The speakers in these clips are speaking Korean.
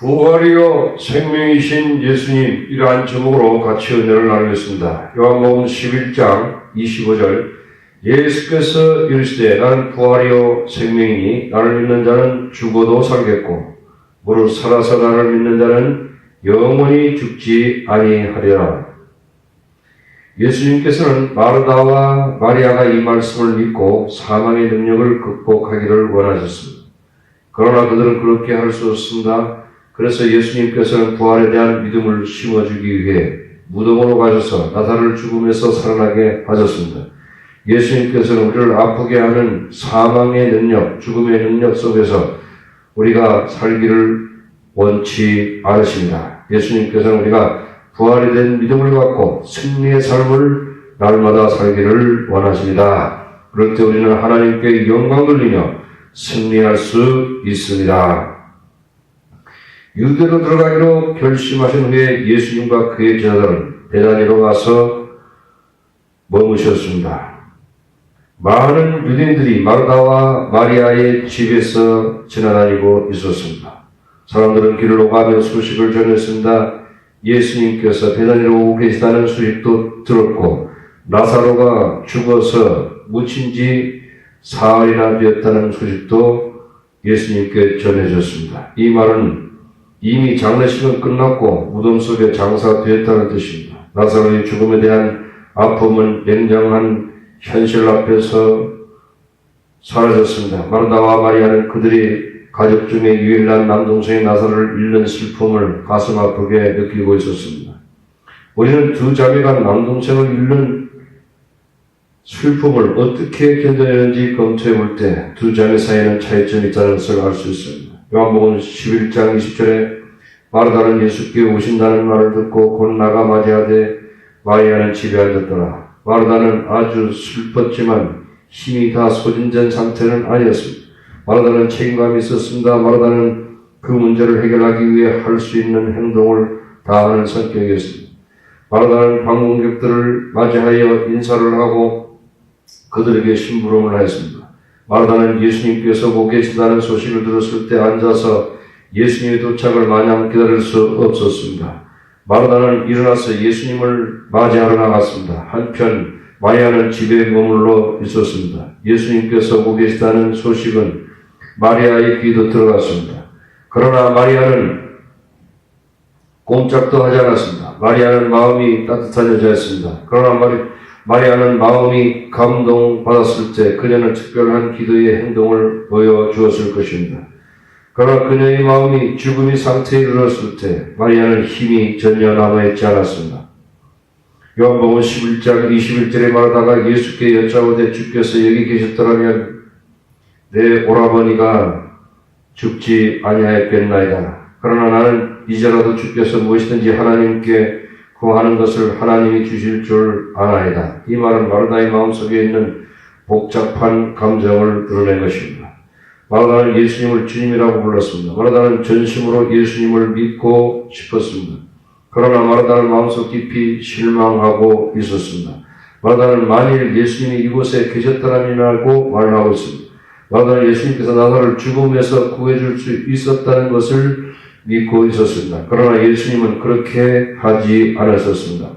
부활이요 생명이신 예수님, 이러한 제목으로 같이 은혜를 나누겠습니다. 요한복음 11장 25절, 예수께서 이르시되 나는 부활이요 생명이니 나를 믿는 자는 죽어도 살겠고 무릇 살아서 나를 믿는 자는 영원히 죽지 아니하리라. 예수님께서는 마르다와 마리아가 이 말씀을 믿고 사망의 능력을 극복하기를 원하셨습니다. 그러나 그들은 그렇게 할 수 없습니다. 그래서 예수님께서는 부활에 대한 믿음을 심어주기 위해 무덤으로 가셔서 나사로를 죽음에서 살아나게 하셨습니다. 예수님께서는 우리를 아프게 하는 사망의 능력, 죽음의 능력 속에서 우리가 살기를 원치 않으십니다. 예수님께서는 우리가 부활이 된 믿음을 갖고 승리의 삶을 날마다 살기를 원하십니다. 그럴 때 우리는 하나님께 영광 돌리며 승리할 수 있습니다. 유대로 들어가기로 결심하신 후에 예수님과 그의 제자들은 베다니로 가서 머무셨습니다. 많은 유대인들이 마르다와 마리아의 집에서 지나다니고 있었습니다. 사람들은 길을 오가며 소식을 전했습니다. 예수님께서 베다니로 오고 계시다는 소식도 들었고 나사로가 죽어서 묻힌 지 사흘이나 되었다는 소식도 예수님께 전해졌습니다. 이 말은 이미 장례식은 끝났고 무덤 속에 장사되었다는 뜻입니다. 나사로의 죽음에 대한 아픔은 냉정한 현실 앞에서 사라졌습니다. 마르다와 마리아는 그들이 가족 중에 유일한 남동생의 나사로를 잃는 슬픔을 가슴 아프게 느끼고 있었습니다. 우리는 두 자매가 남동생을 잃는 슬픔을 어떻게 견뎌내는지 검토해 볼 때 두 자매 사이에는 차이점이 있다는 것을 알 수 있습니다. 요한복음 11장 20절에 마르다는 예수께 오신다는 말을 듣고 곧 나가 맞이하되 마리아는 집에 앉았더라. 마르다는 아주 슬펐지만 힘이 다 소진된 상태는 아니었습니다. 마르다는 책임감이 있었습니다. 마르다는 그 문제를 해결하기 위해 할 수 있는 행동을 다하는 성격이었습니다. 마르다는 방문객들을 맞이하여 인사를 하고 그들에게 심부름을 하였습니다. 마르다는 예수님께서 오고 계신다는 소식을 들었을 때 앉아서 예수님의 도착을 마냥 기다릴 수 없었습니다. 마르다는 일어나서 예수님을 맞이하러 나갔습니다. 한편 마리아는 집에 머물러 있었습니다. 예수님께서 오고 계시다는 소식은 마리아의 귀도 들어갔습니다. 그러나 마리아는 꼼짝도 하지 않았습니다. 마리아는 마음이 따뜻한 여자였습니다. 그러나 마리아는 마음이 감동받았을 때 그녀는 특별한 기도의 행동을 보여주었을 것입니다. 그러나 그녀의 마음이 죽음의 상태에 이르렀을 때 마리아는 힘이 전혀 남아있지 않았습니다. 요한복음 11장 21절에 마르다가 예수께 여짜오되 주께서 여기 계셨더라면 내 오라버니가 죽지 아니하였겠나이다. 그러나 나는 이제라도 주께서 무엇이든지 하나님께 구하는 것을 하나님이 주실 줄 아나이다. 이 말은 마르다의 마음속에 있는 복잡한 감정을 드러낸 것입니다. 마르다는 예수님을 주님이라고 불렀습니다. 마르다는 전심으로 예수님을 믿고 싶었습니다. 그러나 마르다는 마음속 깊이 실망하고 있었습니다. 마르다는 만일 예수님이 이곳에 계셨더라면이라고 말을 하고 있습니다. 마르다는 예수님께서 나사로를 죽음에서 구해줄 수 있었다는 것을 믿고 있었습니다. 그러나 예수님은 그렇게 하지 않으셨습니다.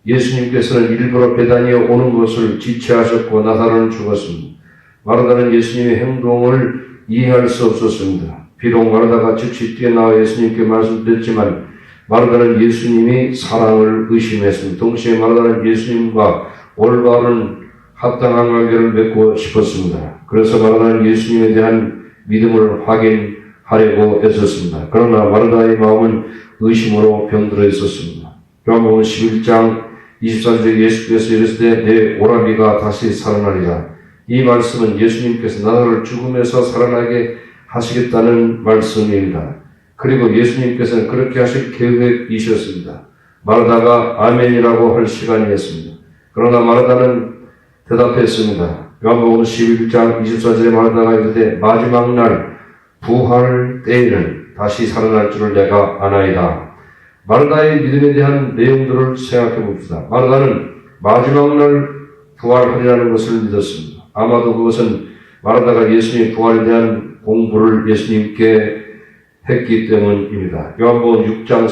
예수님께서는 일부러 베다니에 오는 것을 지체하셨고 나사로는 죽었습니다. 마르다는 예수님의 행동을 이해할 수 없었습니다. 비록 마르다가 즉시 뛰어나와 예수님께 말씀드렸지만 마르다는 예수님이 사랑을 의심했습니다. 동시에 마르다는 예수님과 올바른 합당한 관계를 맺고 싶었습니다. 그래서 마르다는 예수님에 대한 믿음을 확인하려고 애썼습니다. 그러나 마르다의 마음은 의심으로 병들어 있었습니다. 요한복음 11장 24절에 예수께서 이르시되 내 오라비가 다시 살아나리라. 이 말씀은 예수님께서 나사로를 죽음에서 살아나게 하시겠다는 말씀입니다. 그리고 예수님께서는 그렇게 하실 계획이셨습니다. 마르다가 아멘이라고 할 시간이었습니다. 그러나 마르다는 대답했습니다. 요한복음 11장 24절에 마르다가 이르되 마지막 날 부활 때에는 다시 살아날 줄을 내가 아나이다. 마르다의 믿음에 대한 내용들을 생각해 봅시다. 마르다는 마지막 날 부활하리라는 것을 믿었습니다. 아마도 그것은 마르다가 예수님의 부활에 대한 공부를 예수님께 했기 때문입니다. 요한복음 6장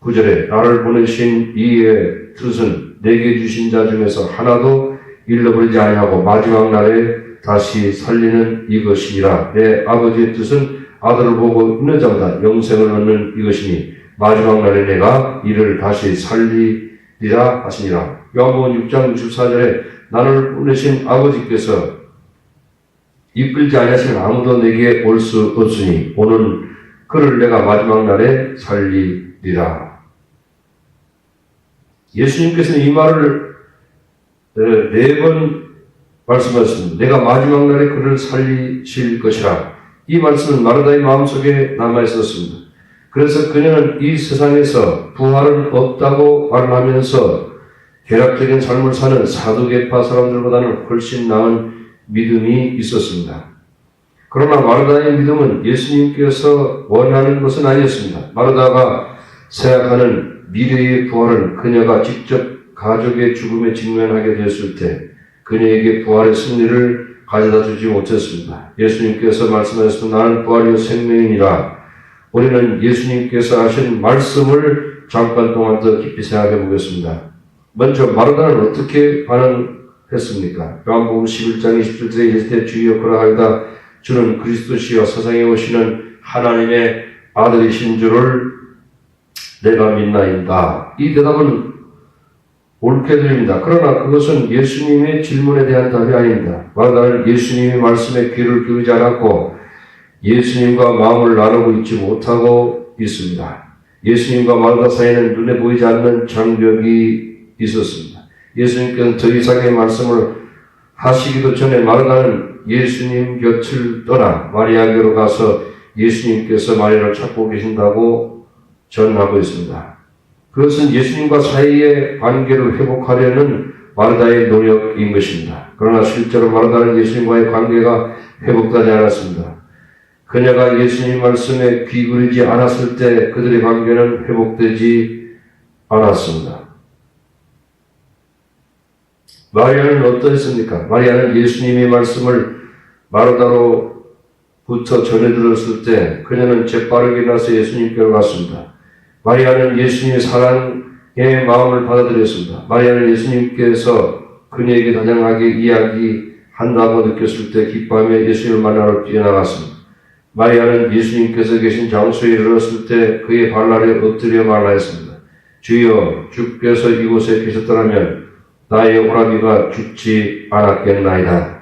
39절에 나를 보내신 이의 뜻은 내게 주신 자 중에서 하나도 잃어버리지 아니하고 마지막 날에 다시 살리는 이것이니라. 내 아버지의 뜻은 아들을 보고 있는 자마다 영생을 얻는 이것이니 마지막 날에 내가 이를 다시 살리리라 하시니라. 요한복음 6장 64절에 나를 보내신 아버지께서 이끌지 아니하시는 아무도 내게 올 수 없으니 오는 그를 내가 마지막 날에 살리리라. 예수님께서는 이 말을 4번 말씀하셨습니다. 내가 마지막 날에 그를 살리실 것이라. 이 말씀은 마르다의 마음속에 남아있었습니다. 그래서 그녀는 이 세상에서 부활은 없다고 말하면서 계략적인 삶을 사는 사두개파 사람들보다는 훨씬 나은 믿음이 있었습니다. 그러나 마르다의 믿음은 예수님께서 원하는 것은 아니었습니다. 마르다가 생각하는 미래의 부활은 그녀가 직접 가족의 죽음에 직면하게 되었을 때 그녀에게 부활의 승리를 가져다 주지 못했습니다. 예수님께서 말씀하셨습니다. 나는 부활이요 생명이니라. 우리는 예수님께서 하신 말씀을 잠깐 동안 더 깊이 생각해 보겠습니다. 먼저 마르다는 어떻게 반응했습니까? 요한복음 11장 27절에 이를 때 주여 그러하이다. 주는 그리스도시여 세상에 오시는 하나님의 아들이신 줄을 내가 믿나이다. 이 대답은 옳게 들립니다. 그러나 그것은 예수님의 질문에 대한 답이 아닙니다. 마르다는 예수님의 말씀에 귀를 기울이지 않았고 예수님과 마음을 나누고 있지 못하고 있습니다. 예수님과 마르다 사이에는 눈에 보이지 않는 장벽이 있었습니다. 예수님께서는 더 이상의 말씀을 하시기도 전에 마르다는 예수님 곁을 떠나 마리아에게로 가서 예수님께서 마리아를 찾고 계신다고 전하고 있습니다. 그것은 예수님과 사이의 관계를 회복하려는 마르다의 노력인 것입니다. 그러나 실제로 마르다는 예수님과의 관계가 회복되지 않았습니다. 그녀가 예수님 말씀에 귀 기울이지 않았을 때 그들의 관계는 회복되지 않았습니다. 마리아는 어떠했습니까? 마리아는 예수님의 말씀을 마르다로부터 전해 들었을 때 그녀는 재빠르게 나서 예수님께로 갔습니다. 마리아는 예수님의 사랑의 마음을 받아들였습니다. 마리아는 예수님께서 그녀에게 다정하게 이야기한다고 느꼈을 때 기뻐하며 예수님을 만나러 뛰어나갔습니다. 마리아는 예수님께서 계신 장소에 이르렀을 때 그의 발날에 엎드려 말하였습니다. 주여, 주께서 이곳에 계셨더라면 나의 오라비가 죽지 않았겠나이다.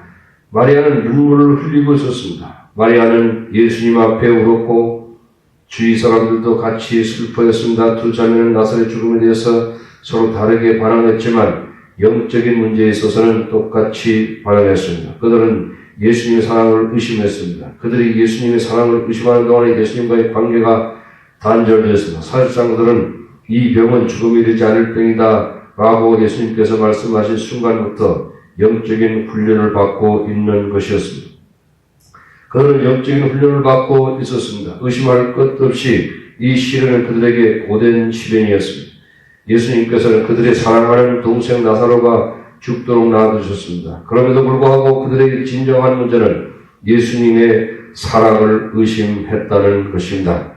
마리아는 눈물을 흘리고 있었습니다. 마리아는 예수님 앞에 울었고 주위 사람들도 같이 슬퍼했습니다. 두 자매는 나사렛 죽음에 대해서 서로 다르게 반응했지만 영적인 문제에 있어서는 똑같이 반응했습니다. 그들은 예수님의 사랑을 의심했습니다. 그들이 예수님의 사랑을 의심하는 동안에 예수님과의 관계가 단절되었습니다. 사실상 그들은 이 병은 죽음에 이르지 않을 병이다 라고 예수님께서 말씀하신 순간부터 영적인 훈련을 받고 있는 것이었습니다. 그들은 영적인 훈련을 받고 있었습니다. 의심할 것 없이 이 시련은 그들에게 고된 시련이었습니다. 예수님께서는 그들의 사랑하는 동생 나사로가 죽도록 놔두셨습니다. 그럼에도 불구하고 그들의 진정한 문제는 예수님의 사랑을 의심했다는 것입니다.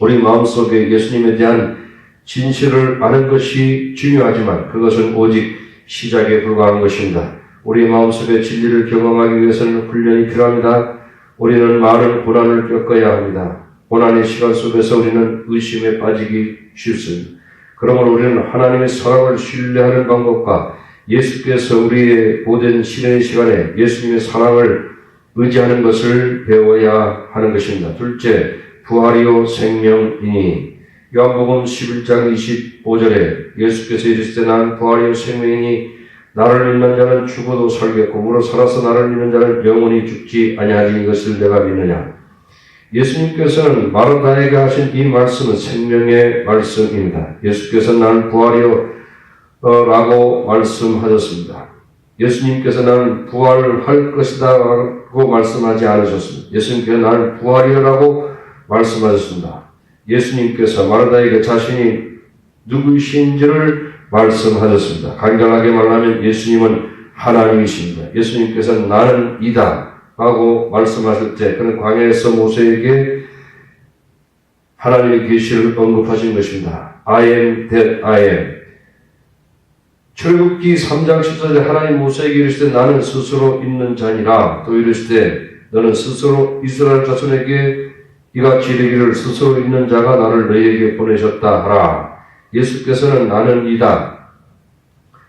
우리 마음속에 예수님에 대한 진실을 아는 것이 중요하지만 그것은 오직 시작에 불과한 것입니다. 우리 마음속에 진리를 경험하기 위해서는 훈련이 필요합니다. 우리는 많은 고난을 겪어야 합니다. 고난의 시간 속에서 우리는 의심에 빠지기 쉽습니다. 그러므로 우리는 하나님의 사랑을 신뢰하는 방법과 예수께서 우리의 모든 시련의 시간에 예수님의 사랑을 의지하는 것을 배워야 하는 것입니다. 둘째, 부활이요 생명이니. 요한복음 11장 25절에 예수께서 이르시되 나는 부활이요 생명이니 나를 믿는 자는 죽어도 살겠고 무릇 살아서 나를 믿는 자는 영원히 죽지 아니하리. 이것을 내가 믿느냐. 예수님께서는 마르다에게 하신 이 말씀은 생명의 말씀입니다. 예수께서 나는 부활이요 라고 말씀하셨습니다. 예수님께서 나는 부활할 것이다 라고 말씀하지 않으셨습니다. 예수님께서 나는 부활이요 라고 말씀하셨습니다. 예수님께서 마르다에게 자신이 누구이신지를 말씀하셨습니다. 간결하게 말하면 예수님은 하나님이십니다. 예수님께서 나는 이다 라고 말씀하실 때 그는 광야에서 모세에게 하나님의 계시를 언급하신 것입니다. I am that I am. 출애굽기 3장 14절에 하나님 모세에게 이르시되 나는 스스로 있는 자니라. 또 이르시되 너는 스스로 이스라엘 자손에게 이같이 이르기를 스스로 있는 자가 나를 너희에게 보내셨다 하라. 예수께서는 나는 이다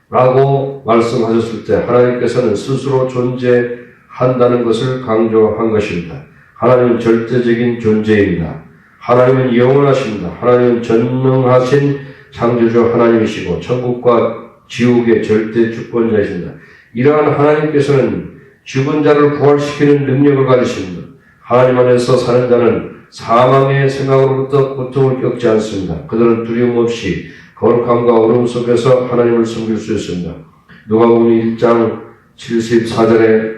라고 말씀하셨을 때 하나님께서는 스스로 존재한다는 것을 강조한 것입니다. 하나님은 절대적인 존재입니다. 하나님은 영원하십니다. 하나님은 전능하신 창조주 하나님이시고 천국과 지옥의 절대 주권자이십니다. 이러한 하나님께서는 죽은 자를 부활시키는 능력을 가지십니다. 하나님 안에서 사는 자는 사망의 생각으로부터 고통을 겪지 않습니다. 그들은 두려움 없이 거룩함과 어려움 속에서 하나님을 섬길 수 있습니다. 누가복음 1장 74절에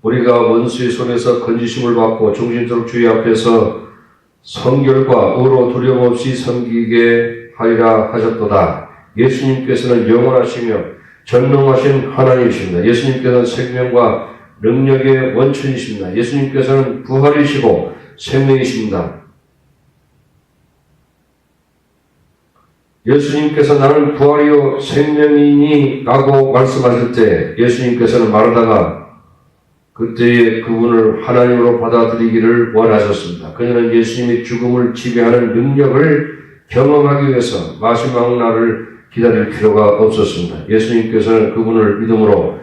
우리가 원수의 손에서 건지심을 받고 종신토록 주의 앞에서 성결과 의로 두려움 없이 섬기게 하리라 하셨도다. 예수님께서는 영원하시며 전능하신 하나님이십니다. 예수님께서는 생명과 능력의 원천이십니다. 예수님께서는 부활이시고 생명이십니다. 예수님께서 나는 부활이요 생명이니 라고 말씀하실 때 예수님께서는 마르다가 그때의 그분을 하나님으로 받아들이기를 원하셨습니다. 그녀는 예수님의 죽음을 지배하는 능력을 경험하기 위해서 마지막 날을 기다릴 필요가 없었습니다. 예수님께서는 그분을 믿음으로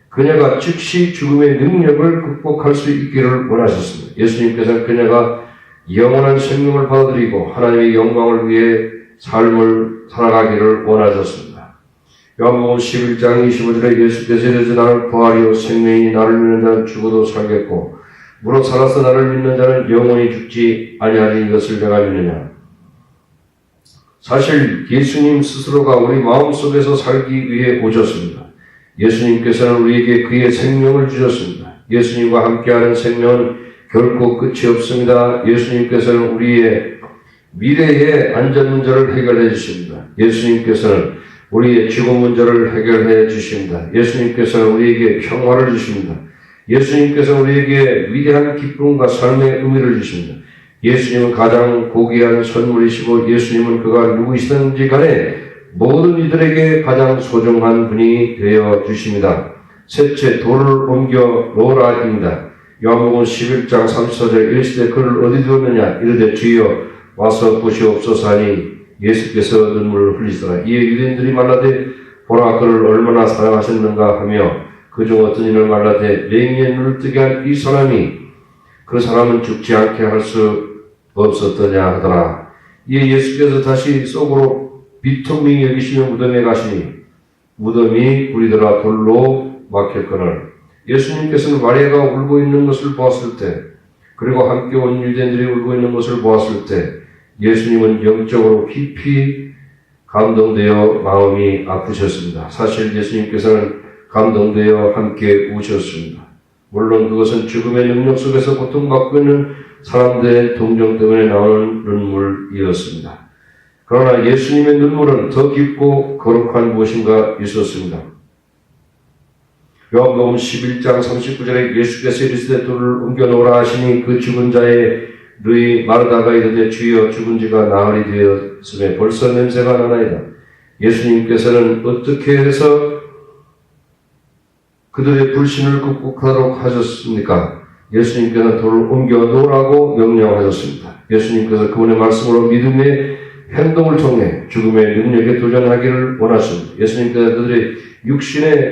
그녀가 즉시 죽음의 능력을 극복할 수 있기를 원하셨습니다. 예수님께서는 그녀가 영원한 생명을 받아들이고 하나님의 영광을 위해 삶을 살아가기를 원하셨습니다. 요한복음 11장 25절에 예수께서 이르시되 나는 부활이요 생명이니 나를 믿는 자는 죽어도 살겠고 무릇 살아서 나를 믿는 자는 영원히 죽지 아니하리니 이것을 내가 믿느냐. 사실 예수님 스스로가 우리 마음속에서 살기 위해 오셨습니다. 예수님께서는 우리에게 그의 생명을 주셨습니다. 예수님과 함께하는 생명은 결코 끝이 없습니다. 예수님께서는 우리의 미래의 안전 문제를 해결해 주십니다. 예수님께서는 우리의 죽음 문제를 해결해 주십니다. 예수님께서는 우리에게 평화를 주십니다. 예수님께서는 우리에게 위대한 기쁨과 삶의 의미를 주십니다. 예수님은 가장 고귀한 선물이시고 예수님은 그가 누구이시든지 간에 모든 이들에게 가장 소중한 분이 되어 주십니다. 셋째, 돌을 옮겨 놓으라입니다. 요한복음 11장 34절에 이르시되 그를 어디 두었느냐 이르되 주여 와서 보시옵소서 하니 예수께서 눈물을 흘리시더라. 이에 유대인들이 말라되 보라 그를 얼마나 사랑하셨는가 하며 그중 어떤 이는 말라되 맹인의 눈을 뜨게 한 이 사람이 그 사람은 죽지 않게 할 수 없었더냐 하더라. 이에 예수께서 다시 속으로 비통히 여기시며 무덤에 가시니 무덤이 구리더라 돌로 막혔거늘. 예수님께서는 마리아가 울고 있는 것을 보았을 때 그리고 함께 온 유대인들이 울고 있는 것을 보았을 때 예수님은 영적으로 깊이 감동되어 마음이 아프셨습니다. 사실 예수님께서는 감동되어 함께 우셨습니다. 물론 그것은 죽음의 능력 속에서 고통받고 있는 사람들의 동정 때문에 나오는 눈물이었습니다. 그러나 예수님의 눈물은 더 깊고 거룩한 무엇인가 있었습니다. 요한복음 11장 39절에 예수께서 이르시되 돌을 옮겨 놓으라 하시니 그 죽은 자의 너희 마르다가 이르되 주여 죽은 지가 나흘이 되었음에 벌써 냄새가 나나이다. 예수님께서는 어떻게 해서 그들의 불신을 극복하도록 하셨습니까? 예수님께서는 돌을 옮겨 놓으라고 명령하셨습니다. 예수님께서 그분의 말씀으로 믿음의 행동을 통해 죽음의 능력에 도전하기를 원하십니다. 예수님께서 그들의 육신의